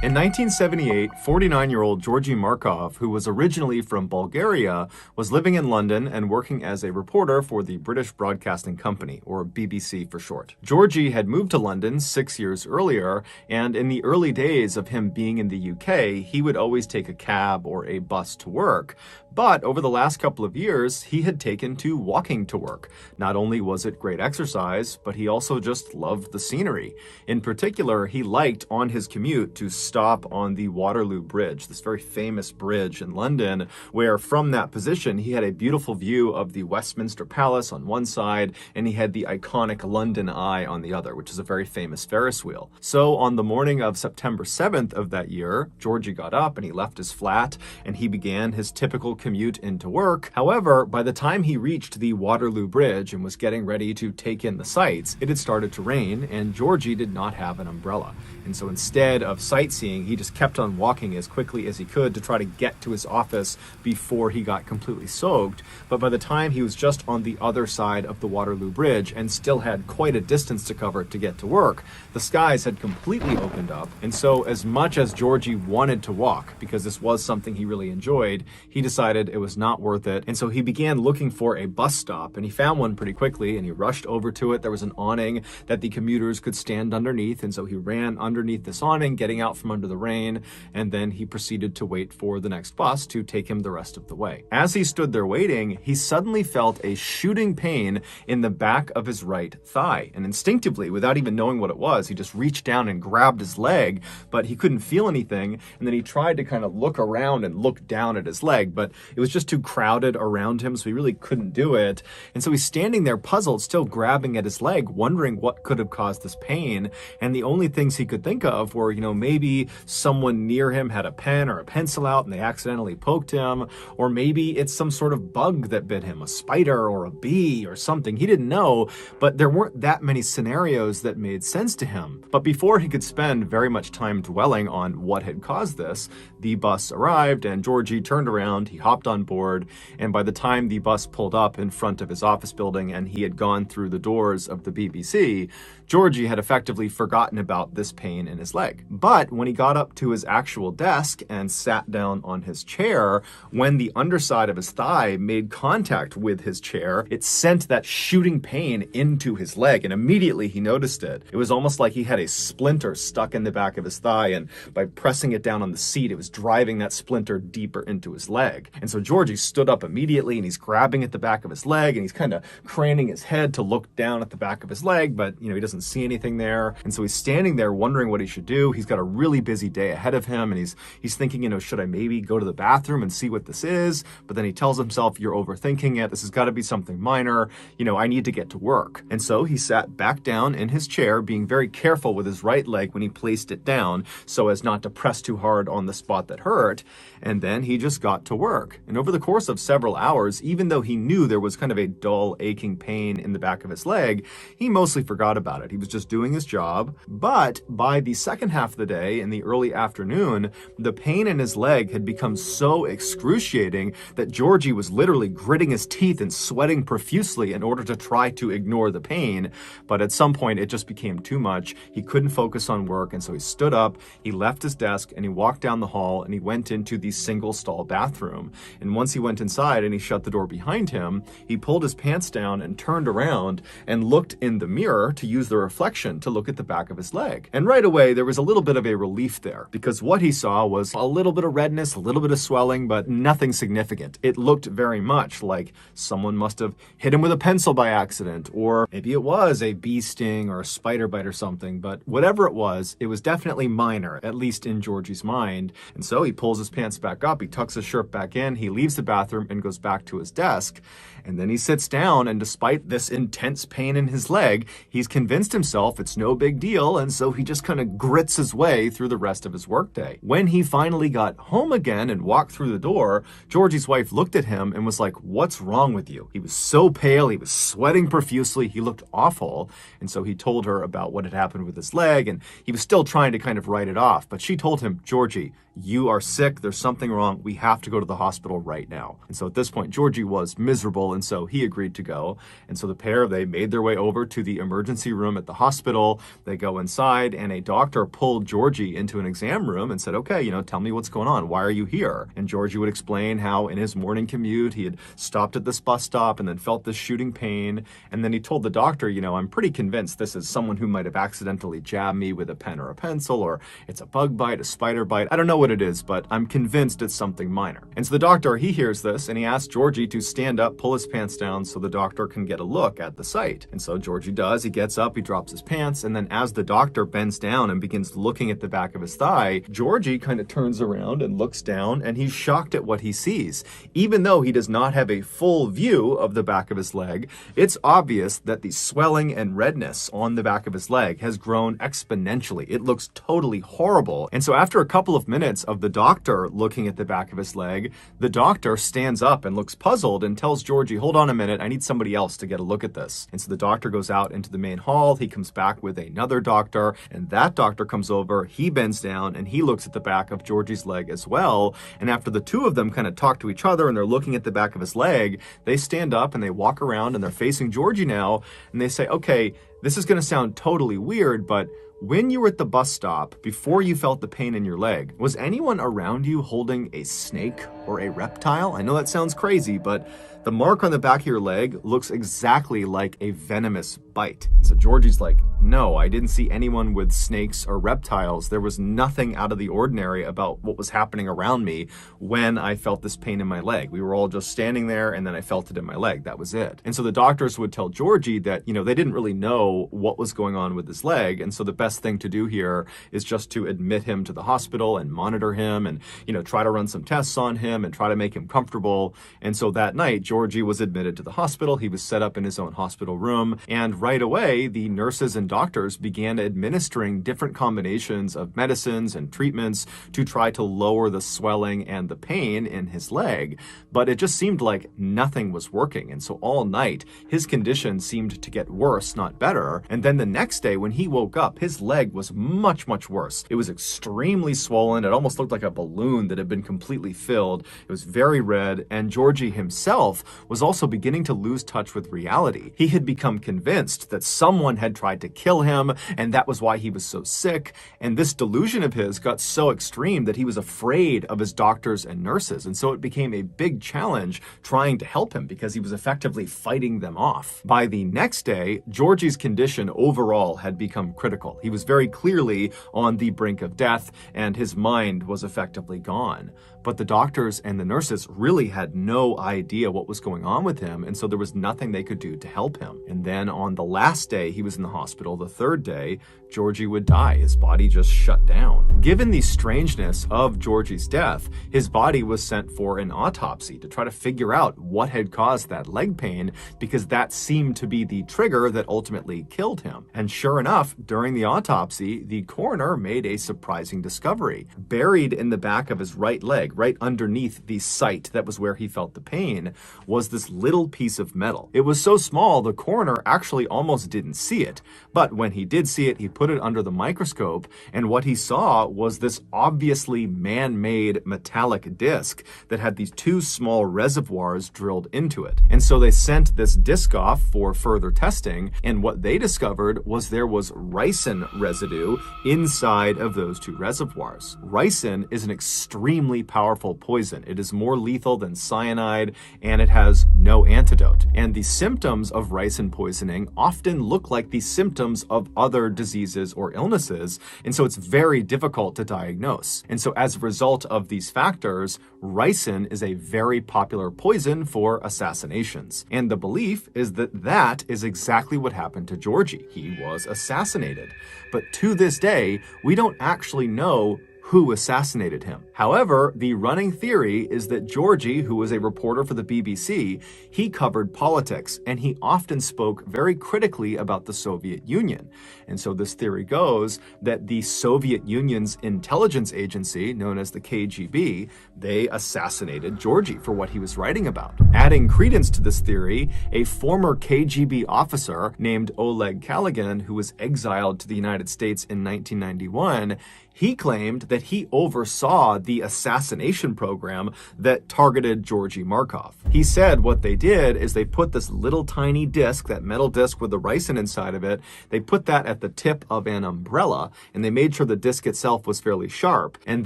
In 1978, 49-year-old Georgy Markov, who was originally from Bulgaria, was living in London and working as a reporter for the British Broadcasting Company, or BBC for short. Georgy had moved to London 6 years earlier, and in the early days of him being in the UK, he would always take a cab or a bus to work. But over the last couple of years, he had taken to walking to work. Not only was it great exercise, but he also just loved the scenery. In particular, he liked on his commute to stop on the Waterloo Bridge, this very famous bridge in London, where from that position, he had a beautiful view of the Westminster Palace on one side, and he had the iconic London Eye on the other, which is a very famous Ferris wheel. So on the morning of September 7th of that year, Georgy got up and he left his flat, and he began his typical commute into work. However, by the time he reached the Waterloo Bridge and was getting ready to take in the sights, it had started to rain, and Georgy did not have an umbrella. And so instead of sightseeing, he just kept on walking as quickly as he could to try to get to his office before he got completely soaked. But by the time he was just on the other side of the Waterloo Bridge and still had quite a distance to cover to get to work, the skies had completely opened up. And so as much as Georgy wanted to walk, because this was something he really enjoyed, he decided it was not worth it. And so he began looking for a bus stop, and he found one pretty quickly, and he rushed over to it. There was an awning that the commuters could stand underneath, and so he ran underneath this awning, getting out from under the rain, and then he proceeded to wait for the next bus to take him the rest of the way. As he stood there waiting, he suddenly felt a shooting pain in the back of his right thigh, and instinctively, without even knowing what it was, he just reached down and grabbed his leg, but he couldn't feel anything, and then he tried to kind of look around and look down at his leg, but it was just too crowded around him, so he really couldn't do it. And so he's standing there puzzled, still grabbing at his leg, wondering what could have caused this pain, and the only things he could think of were, maybe someone near him had a pen or a pencil out and they accidentally poked him, or maybe it's some sort of bug that bit him, a spider or a bee or something. He didn't know, but there weren't that many scenarios that made sense to him. But before he could spend very much time dwelling on what had caused this, the bus arrived and Georgy turned around, he hopped on board, and by the time the bus pulled up in front of his office building and he had gone through the doors of the BBC, Georgy had effectively forgotten about this pain in his leg. But when he got up to his actual desk and sat down on his chair, when the underside of his thigh made contact with his chair, it sent that shooting pain into his leg, and immediately he noticed it. It was almost like he had a splinter stuck in the back of his thigh, and by pressing it down on the seat, it was driving that splinter deeper into his leg. And so Georgy stood up immediately, and he's grabbing at the back of his leg, and he's kind of craning his head to look down at the back of his leg, but he doesn't see anything there. And so he's standing there wondering what he should do. He's got a really busy day ahead of him, and he's thinking, should I maybe go to the bathroom and see what this is? But then he tells himself, you're overthinking it. This has got to be something minor. I need to get to work. And so he sat back down in his chair, being very careful with his right leg when he placed it down so as not to press too hard on the spot that hurt. And then he just got to work. And over the course of several hours, even though he knew there was kind of a dull, aching pain in the back of his leg, he mostly forgot about it. He was just doing his job. But by the second half of the day, in the early afternoon, the pain in his leg had become so excruciating that Georgie was literally gritting his teeth and sweating profusely in order to try to ignore the pain. But at some point, it just became too much. He couldn't focus on work, and so he stood up, he left his desk, and he walked down the hall, and he went into the single-stall bathroom. And once he went inside and he shut the door behind him, he pulled his pants down and turned around and looked in the mirror to use the reflection to look at the back of his leg. And right away, there was a little bit of a relief there, because what he saw was a little bit of redness, a little bit of swelling, but nothing significant. It looked very much like someone must have hit him with a pencil by accident, or maybe it was a bee sting or a spider bite or something, but whatever it was definitely minor, at least in Georgie's mind. And so he pulls his pants back up, he tucks his shirt back in, he leaves the bathroom and goes back to his desk. And then he sits down, and despite this intense pain in his leg, he's convinced himself it's no big deal, and so he just kind of grits his way through the rest of his workday. When he finally got home again and walked through the door, Georgie's wife looked at him and was like, "What's wrong with you?" He was so pale, he was sweating profusely, he looked awful. And so he told her about what had happened with his leg, and he was still trying to kind of write it off. But she told him, "Georgie, you are sick, there's something wrong, we have to go to the hospital right now." And so at this point, Georgie was miserable, and so he agreed to go. And so the pair, they made their way over to the emergency room at the hospital. They go inside, and a doctor pulled Georgie into an exam room and said, "Okay, tell me what's going on. Why are you here?" And Georgie would explain how in his morning commute, he had stopped at this bus stop and then felt this shooting pain. And then he told the doctor, "I'm pretty convinced this is someone who might have accidentally jabbed me with a pen or a pencil, or it's a bug bite, a spider bite. I don't know what it is, but I'm convinced it's something minor." And so the doctor, he hears this, and he asks Georgie to stand up, pull his pants down so the doctor can get a look at the site. And so Georgie does. He gets up, he drops his pants, and then as the doctor bends down and begins looking at the back of his thigh, Georgie kind of turns around and looks down, and he's shocked at what he sees. Even though he does not have a full view of the back of his leg, it's obvious that the swelling and redness on the back of his leg has grown exponentially. It looks totally horrible. And so after a couple of minutes of the doctor looking at the back of his leg, the doctor stands up and looks puzzled and tells Georgie, "Hold on a minute, I need somebody else to get a look at this." And so the doctor goes out into the main hall, he comes back with another doctor, and that doctor comes over, he bends down, and he looks at the back of Georgie's leg as well. And after the two of them kind of talk to each other and they're looking at the back of his leg, they stand up and they walk around and they're facing Georgie now, and they say, "Okay, this is going to sound totally weird, but when you were at the bus stop, before you felt the pain in your leg, was anyone around you holding a snake or a reptile?" I know that sounds crazy, but the mark on the back of your leg looks exactly like a venomous bite. So Georgie's like, "No, I didn't see anyone with snakes or reptiles. There was nothing out of the ordinary about what was happening around me when I felt this pain in my leg. We were all just standing there, and then I felt it in my leg. That was it." And so the doctors would tell Georgie that, they didn't really know what was going on with his leg. And so the best thing to do here is just to admit him to the hospital and monitor him and, try to run some tests on him and try to make him comfortable. And so that night, Georgie was admitted to the hospital. He was set up in his own hospital room. And right away, the nurses and doctors began administering different combinations of medicines and treatments to try to lower the swelling and the pain in his leg. But it just seemed like nothing was working. And so all night, his condition seemed to get worse, not better. And then the next day, when he woke up, his leg was much, much worse. It was extremely swollen. It almost looked like a balloon that had been completely filled. It was very red. And Georgie himself was also beginning to lose touch with reality. He had become convinced that someone had tried to kill him, and that was why he was so sick. And this delusion of his got so extreme that he was afraid of his doctors and nurses. And so it became a big challenge trying to help him because he was effectively fighting them off. By the next day, Georgie's condition overall had become critical. He was very clearly on the brink of death, and his mind was effectively gone. But the doctors and the nurses really had no idea what was going on with him, and so there was nothing they could do to help him. And then on the last day he was in the hospital, the third day, Georgie would die. His body just shut down. Given the strangeness of Georgie's death, his body was sent for an autopsy to try to figure out what had caused that leg pain, because that seemed to be the trigger that ultimately killed him. And sure enough, during the autopsy, the coroner made a surprising discovery. Buried in the back of his right leg, right underneath the site that was where he felt the pain, was this little piece of metal. It was so small, the coroner actually almost didn't see it. But when he did see it, he put it under the microscope, and what he saw was this obviously man-made metallic disc that had these two small reservoirs drilled into it. And so they sent this disc off for further testing, and what they discovered was there was ricin residue inside of those two reservoirs. Ricin is an extremely powerful poison. It is more lethal than cyanide, and it has no antidote. And the symptoms of ricin poisoning often look like the symptoms of other diseases or illnesses, and so it's very difficult to diagnose. And so as a result of these factors, ricin is a very popular poison for assassinations. And the belief is that that is exactly what happened to Georgie. He was assassinated. But to this day, we don't actually know who assassinated him. However, the running theory is that Georgie, who was a reporter for the BBC, he covered politics, and he often spoke very critically about the Soviet Union. And so this theory goes that the Soviet Union's intelligence agency, known as the KGB, they assassinated Georgie for what he was writing about. Adding credence to this theory, a former KGB officer named Oleg Kaligan, who was exiled to the United States in 1991, he claimed that he oversaw the assassination program that targeted Georgy Markov. He said what they did is they put this little tiny disc, that metal disc with the ricin inside of it, they put that at the tip of an umbrella, and they made sure the disc itself was fairly sharp. And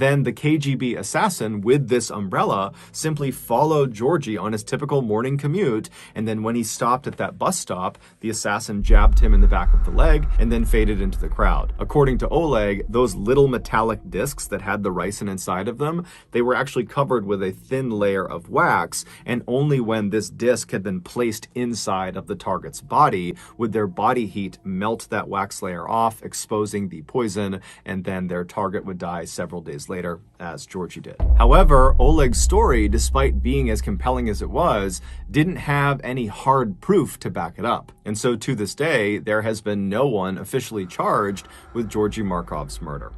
then the KGB assassin with this umbrella simply followed Georgie on his typical morning commute, and then when he stopped at that bus stop, the assassin jabbed him in the back of the leg and then faded into the crowd. According to Oleg, those little metallic discs that had the ricin inside of them, they were actually covered with a thin layer of wax, and only when this disc had been placed inside of the target's body would their body heat melt that wax layer off, exposing the poison, and then their target would die several days later, as Georgie did. However, Oleg's story, despite being as compelling as it was, didn't have any hard proof to back it up. And so to this day, there has been no one officially charged with Georgy Markov's murder.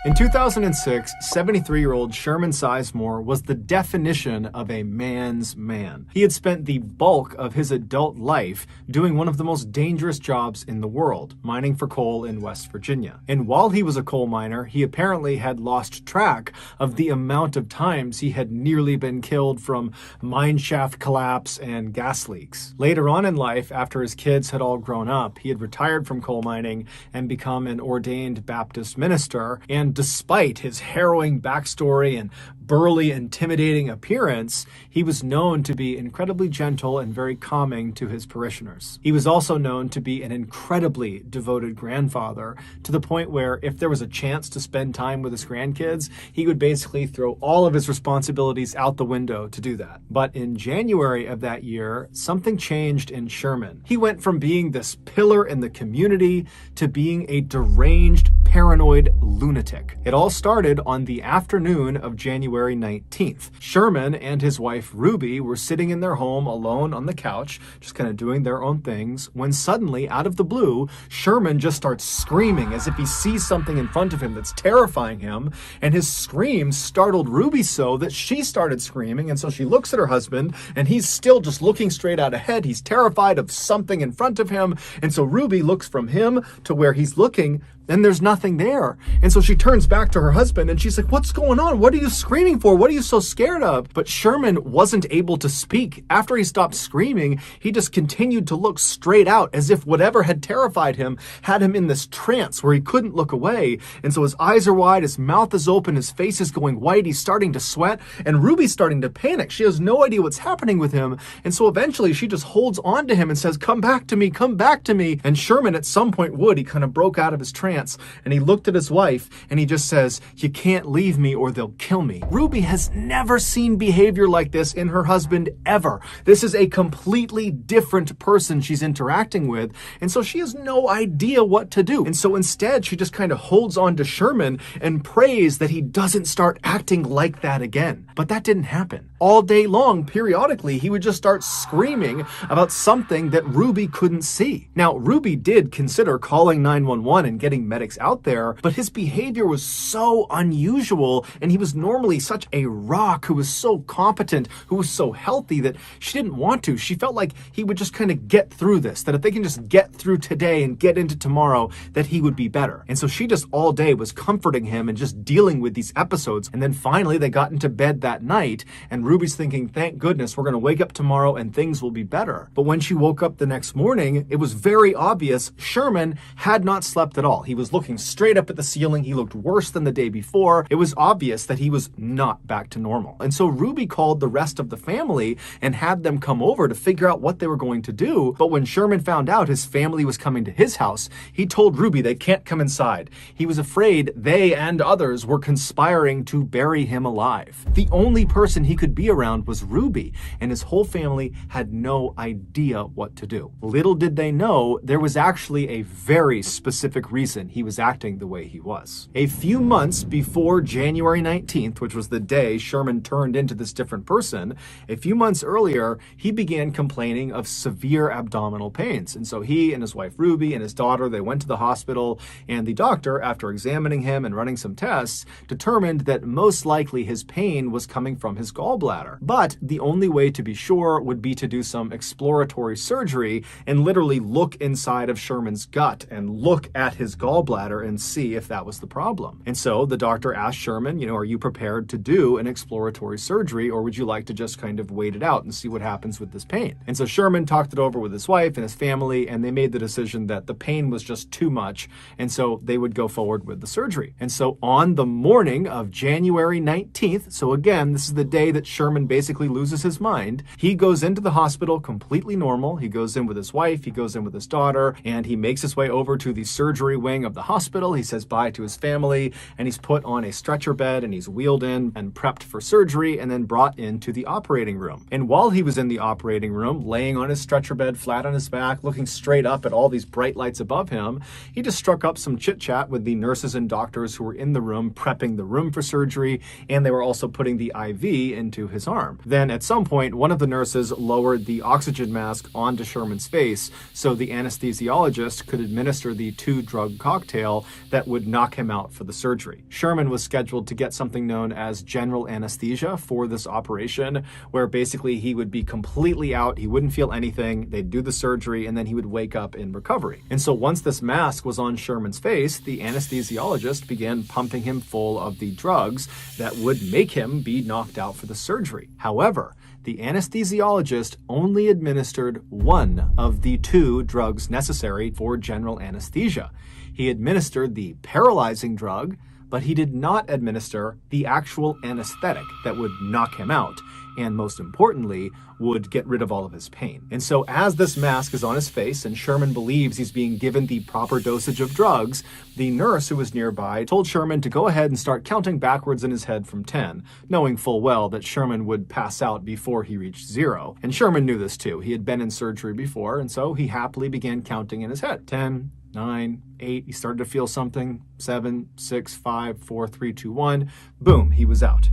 In 2006, 73-year-old Sherman Sizemore was the definition of a man's man. He had spent the bulk of his adult life doing one of the most dangerous jobs in the world, mining for coal in West Virginia. And while he was a coal miner, he apparently had lost track of the amount of times he had nearly been killed from mine shaft collapse and gas leaks. Later on in life, after his kids had all grown up, he had retired from coal mining and become an ordained Baptist minister, and despite his harrowing backstory and burly, intimidating appearance, he was known to be incredibly gentle and very calming to his parishioners. He was also known to be an incredibly devoted grandfather, to the point where if there was a chance to spend time with his grandkids, he would basically throw all of his responsibilities out the window to do that. But in January of that year, something changed in Sherman. He went from being this pillar in the community to being a deranged, paranoid lunatic. It all started on the afternoon of January 19th. Sherman and his wife Ruby were sitting in their home alone on the couch, just kind of doing their own things, when suddenly, out of the blue, Sherman just starts screaming as if he sees something in front of him that's terrifying him, and his scream startled Ruby so that she started screaming, and so she looks at her husband, and he's still just looking straight out ahead. He's terrified of something in front of him, and so Ruby looks from him to where he's looking, and there's nothing there. And so she turns back to her husband and she's like, "What's going on? What are you screaming for? What are you so scared of?" But Sherman wasn't able to speak. After he stopped screaming, he just continued to look straight out as if whatever had terrified him had him in this trance where he couldn't look away. And so his eyes are wide, his mouth is open, his face is going white, he's starting to sweat, and Ruby's starting to panic. She has no idea what's happening with him. And so eventually she just holds on to him and says, "Come back to me, come back to me." And Sherman at some point would. He kind of broke out of his trance. And he looked at his wife and he just says, "You can't leave me or they'll kill me." Ruby has never seen behavior like this in her husband ever. This is a completely different person she's interacting with. And so she has no idea what to do. And so instead, she just kind of holds on to Sherman and prays that he doesn't start acting like that again. But that didn't happen. all day long. Periodically, he would just start screaming about something that Ruby couldn't see. Now, Ruby did consider calling 911 and getting medics out there, but his behavior was so unusual, and he was normally such a rock who was so competent, who was so healthy, that she didn't want to. She felt like he would just kind of get through this, that if they can just get through today and get into tomorrow, that he would be better. And so she just all day was comforting him and just dealing with these episodes. And then finally they got into bed that night, and Ruby's thinking, thank goodness, we're going to wake up tomorrow and things will be better. But when she woke up the next morning, it was very obvious Sherman had not slept at all. He was looking straight up at the ceiling. He looked worse than the day before. It was obvious that he was not back to normal. And so Ruby called the rest of the family and had them come over to figure out what they were going to do. But when Sherman found out his family was coming to his house, he told Ruby they can't come inside. He was afraid they and others were conspiring to bury him alive. The only person he could be around was Ruby, and his whole family had no idea what to do. Little did they know there was actually a very specific reason he was acting the way he was. A few months before January 19th, which was the day Sherman turned into this different person, a few months earlier, he began complaining of severe abdominal pains. And so he and his wife Ruby and his daughter, they went to the hospital, and the doctor, after examining him and running some tests, determined that most likely his pain was coming from his gallbladder. But the only way to be sure would be to do some exploratory surgery and literally look inside of Sherman's gut and look at his gallbladder and see if that was the problem. And so the doctor asked Sherman, are you prepared to do an exploratory surgery, or would you like to just kind of wait it out and see what happens with this pain? And so Sherman talked it over with his wife and his family, and they made the decision that the pain was just too much, and so they would go forward with the surgery. And so on the morning of January 19th, so again, this is the day that Sherman basically loses his mind, he goes into the hospital completely normal. He goes in with his wife, he goes in with his daughter, and he makes his way over to the surgery wing of the hospital. He says bye to his family, and he's put on a stretcher bed, and he's wheeled in and prepped for surgery, and then brought into the operating room. And while he was in the operating room, laying on his stretcher bed, flat on his back, looking straight up at all these bright lights above him, he just struck up some chit-chat with the nurses and doctors who were in the room prepping the room for surgery, and they were also putting the IV into his arm. Then at some point, one of the nurses lowered the oxygen mask onto Sherman's face so the anesthesiologist could administer the 2-drug cocktail that would knock him out for the surgery. Sherman was scheduled to get something known as general anesthesia for this operation, where basically he would be completely out, he wouldn't feel anything, they'd do the surgery, and then he would wake up in recovery. And so once this mask was on Sherman's face, the anesthesiologist began pumping him full of the drugs that would make him be knocked out for the surgery. However, the anesthesiologist only administered one of the 2 drugs necessary for general anesthesia. He administered the paralyzing drug, but he did not administer the actual anesthetic that would knock him out, and most importantly, would get rid of all of his pain. And so as this mask is on his face and Sherman believes he's being given the proper dosage of drugs, the nurse who was nearby told Sherman to go ahead and start counting backwards in his head from 10, knowing full well that Sherman would pass out before he reached 0. And Sherman knew this too. He had been in surgery before, and so he happily began counting in his head. 10, 9, 8, he started to feel something. 7, 6, 5, 4, 3, 2, 1. Boom, he was out.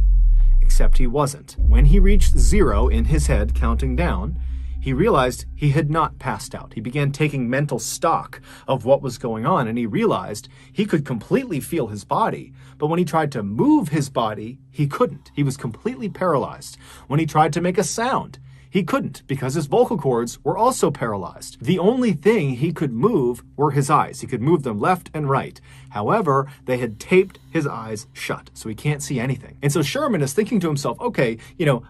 Except he wasn't. When he reached 0 in his head, counting down, he realized he had not passed out. He began taking mental stock of what was going on, and he realized he could completely feel his body. But when he tried to move his body, he couldn't. He was completely paralyzed. When he tried to make a sound, he couldn't, because his vocal cords were also paralyzed. The only thing he could move were his eyes. He could move them left and right. However, they had taped his eyes shut, so he can't see anything. And so Sherman is thinking to himself, okay,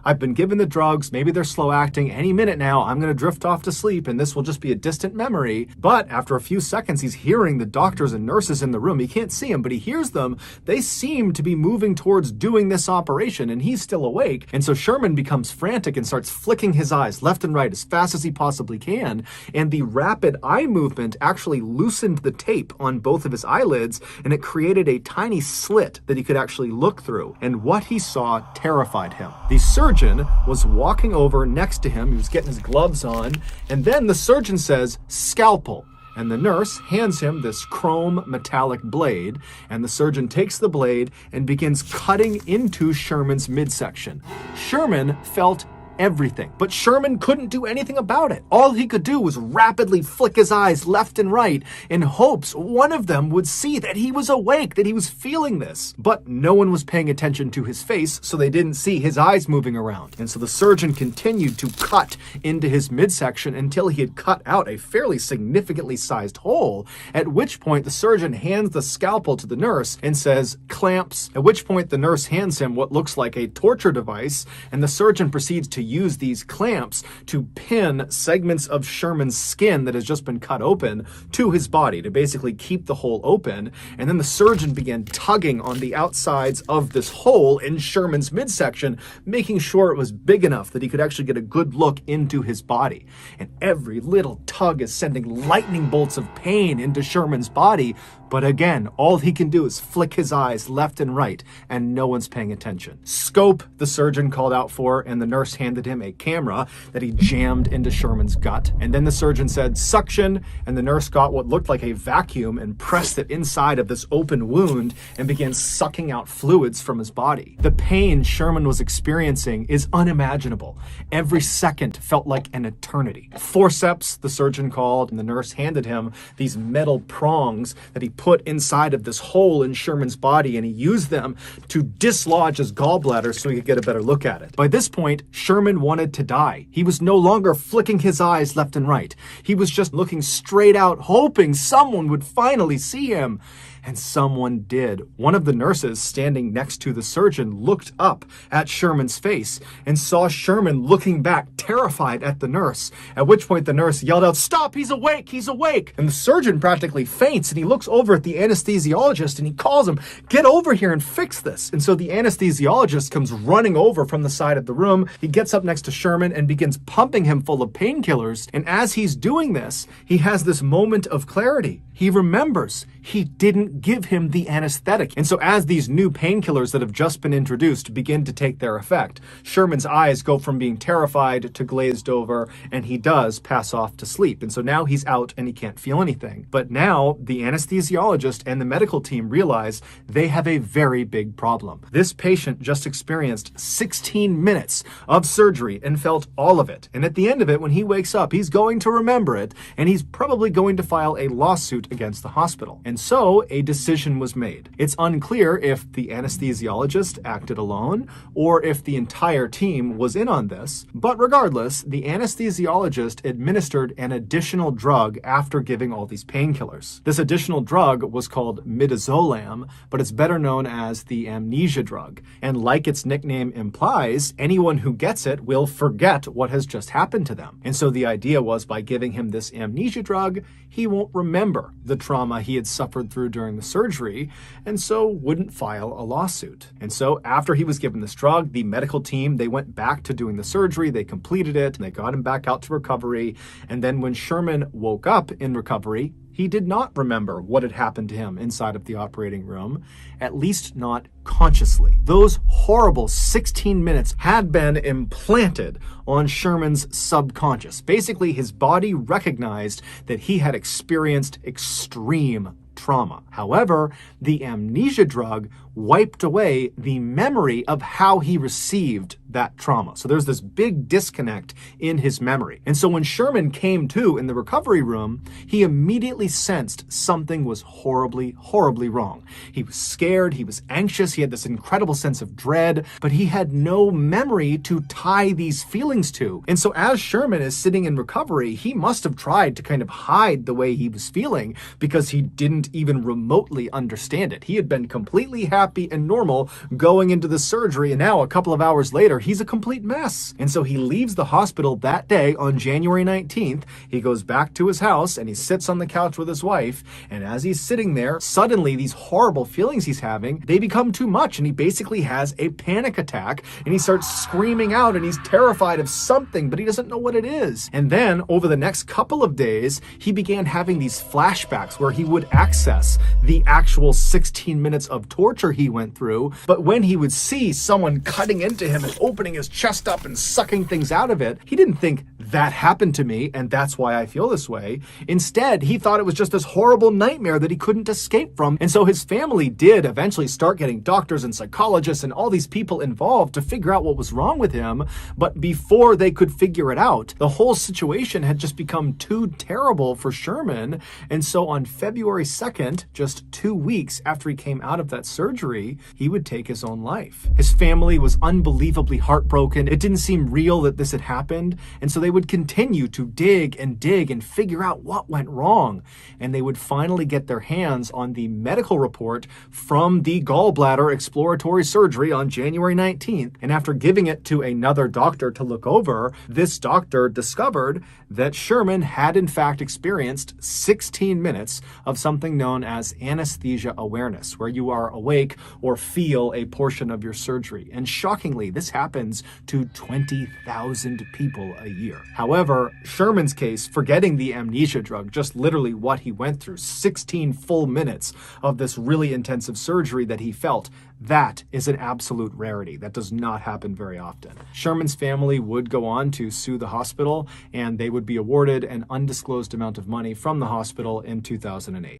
I've been given the drugs, maybe they're slow acting, any minute now I'm gonna drift off to sleep and this will just be a distant memory. But after a few seconds, he's hearing the doctors and nurses in the room. He can't see them, but he hears them. They seem to be moving towards doing this operation, and he's still awake. And so Sherman becomes frantic and starts flicking his eyes left and right as fast as he possibly can, and the rapid eye movement actually loosened the tape on both of his eyelids, and it created a tiny slit that he could actually look through. And what he saw terrified him. The surgeon was walking over next to him. He was getting his gloves on, and then the surgeon says, "Scalpel." And the nurse hands him this chrome metallic blade, and the surgeon takes the blade and begins cutting into Sherman's midsection. Sherman felt everything, but Sherman couldn't do anything about it. All he could do was rapidly flick his eyes left and right in hopes one of them would see that he was awake, that he was feeling this. But no one was paying attention to his face, so they didn't see his eyes moving around. And so the surgeon continued to cut into his midsection until he had cut out a fairly significantly sized hole, at which point the surgeon hands the scalpel to the nurse and says, "Clamps," at which point the nurse hands him what looks like a torture device, and the surgeon proceeds to use these clamps to pin segments of Sherman's skin that has just been cut open to his body to basically keep the hole open. And then the surgeon began tugging on the outsides of this hole in Sherman's midsection, making sure it was big enough that he could actually get a good look into his body. And every little tug is sending lightning bolts of pain into Sherman's body. But again, all he can do is flick his eyes left and right, and no one's paying attention. Scope, the surgeon called out for, and the nurse handed him a camera that he jammed into Sherman's gut. And then the surgeon said, "Suction," and the nurse got what looked like a vacuum and pressed it inside of this open wound and began sucking out fluids from his body. The pain Sherman was experiencing is unimaginable. Every second felt like an eternity. Forceps, the surgeon called, and the nurse handed him these metal prongs that he put inside of this hole in Sherman's body, and he used them to dislodge his gallbladder so he could get a better look at it. By this point, Sherman wanted to die. He was no longer flicking his eyes left and right. He was just looking straight out, hoping someone would finally see him. And someone did. One of the nurses standing next to the surgeon looked up at Sherman's face and saw Sherman looking back, terrified at the nurse, at which point the nurse yelled out, "Stop, he's awake, he's awake!" And the surgeon practically faints, and he looks over at the anesthesiologist and he calls him, "Get over here and fix this." And so the anesthesiologist comes running over from the side of the room. He gets up next to Sherman and begins pumping him full of painkillers. And as he's doing this, he has this moment of clarity. He remembers he didn't give him the anesthetic. And so as these new painkillers that have just been introduced begin to take their effect, Sherman's eyes go from being terrified to glazed over, and he does pass off to sleep. And so now he's out and he can't feel anything. But now the anesthesiologist and the medical team realize they have a very big problem. This patient just experienced 16 minutes of surgery and felt all of it. And at the end of it, when he wakes up, he's going to remember it, and he's probably going to file a lawsuit against the hospital. And so a decision was made. It's unclear if the anesthesiologist acted alone or if the entire team was in on this, but regardless, the anesthesiologist administered an additional drug after giving all these painkillers. This additional drug was called midazolam, but it's better known as the amnesia drug. And like its nickname implies, anyone who gets it will forget what has just happened to them. And so the idea was, by giving him this amnesia drug, he won't remember the trauma he had suffered through during the surgery, and so wouldn't file a lawsuit. And so after he was given this drug, the medical team, they went back to doing the surgery, they completed it, and they got him back out to recovery. And then when Sherman woke up in recovery, he did not remember what had happened to him inside of the operating room, at least not consciously. Those horrible 16 minutes had been implanted on Sherman's subconscious. Basically, his body recognized that he had experienced extreme trauma. However, the amnesia drug wiped away the memory of how he received that trauma. So there's this big disconnect in his memory. And so when Sherman came to in the recovery room, he immediately sensed something was horribly, horribly wrong. He was scared, he was anxious, he had this incredible sense of dread, but he had no memory to tie these feelings to. And so as Sherman is sitting in recovery, he must have tried to kind of hide the way he was feeling because he didn't even remotely understand it. He had been completely happy and normal going into the surgery, and now a couple of hours later, he's a complete mess. And so he leaves the hospital that day on January 19th. He goes back to his house and he sits on the couch with his wife. And as he's sitting there, suddenly these horrible feelings he's having, they become too much. And he basically has a panic attack and he starts screaming out and he's terrified of something, but he doesn't know what it is. And then over the next couple of days, he began having these flashbacks where he would access the actual 16 minutes of torture torture he went through, but when he would see someone cutting into him and opening his chest up and sucking things out of it, he didn't think, that happened to me and that's why I feel this way. Instead, he thought it was just this horrible nightmare that he couldn't escape from. And so his family did eventually start getting doctors and psychologists and all these people involved to figure out what was wrong with him. But before they could figure it out, the whole situation had just become too terrible for Sherman. And so on February 2nd, just 2 weeks after he came out of that surgery, he would take his own life. His family was unbelievably heartbroken. It didn't seem real that this had happened. And so they would continue to dig and figure out what went wrong. And they would finally get their hands on the medical report from the gallbladder exploratory surgery on January 19th. And after giving it to another doctor to look over, this doctor discovered that Sherman had in fact experienced 16 minutes of something known as anesthesia awareness, where you are awake or feel a portion of your surgery. And shockingly, this happens to 20,000 people a year. However, Sherman's case, forgetting the amnesia drug, just literally what he went through, 16 full minutes of this really intensive surgery that he felt, that is an absolute rarity. That does not happen very often. Sherman's family would go on to sue the hospital, and they would be awarded an undisclosed amount of money from the hospital in 2008.